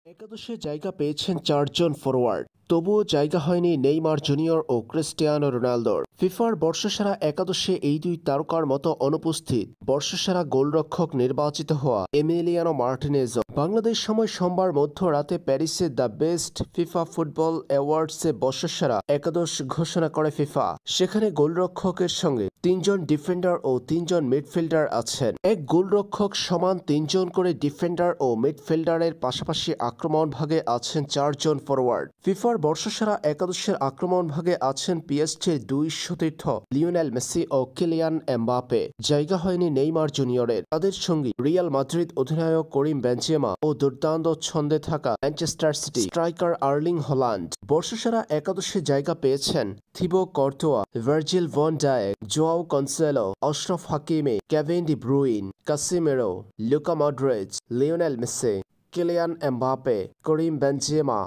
একাদশে জায়গা পেয়েছেন 4 জন ফরোয়ার্ড, তবুও জায়গা হয়নি নেইমার জুনিয়র ও ক্রিস্টিয়ানো রোনালদোর। ফিফার বর্ষসেরা একাদশে এই দুই তারকার মতো অনুপস্থিত বর্ষসেরা গোলরক্ষক নির্বাচিত হওয়া এমিলিয়ানো মার্টিনেজও। বাংলাদেশ সময় সোমবার মধ্যরাতে প্যারিসে দ্য বেস্ট ফিফা ফুটবল অ্যাওয়ার্ডসে বর্ষসেরা একাদশ ঘোষণা করে ফিফা। সেখানে গোলরক্ষকের সঙ্গে 3 জন ডিফেন্ডার ও 3 জন মিডফিল্ডার আছেন। এক গোলরক্ষক সমান 3 জন করে ডিফেন্ডার ও মিডফিল্ডারের পাশাপাশি আক্রমণ ভাগে আছেন 4 জন ফরওয়ার্ড। ফিফার বর্ষসেরা একাদশের আক্রমণ ভাগে আছেন পিএসজির 2 সতীর্থ লিওনেল মেসি ও কিলিয়ান এমবাপে। জায়গা হয়নি নেইমার জুনিয়রের। তাদের সঙ্গী রিয়াল মাদ্রিদ অধিনায়ক করিম বেনজেমা ও দুর্দান্ত ছন্দে থাকা Manchester City striker Erling Haaland. বর্ষসেরা একাদশে জায়গা পেয়েছেন Thibaut Courtois, Virgil van Dijk, João Cancelo, Achraf Hakimi, Kevin De Bruyne, Casemiro, Luka Modric, Lionel Messi, Kylian Mbappe, Karim Benzema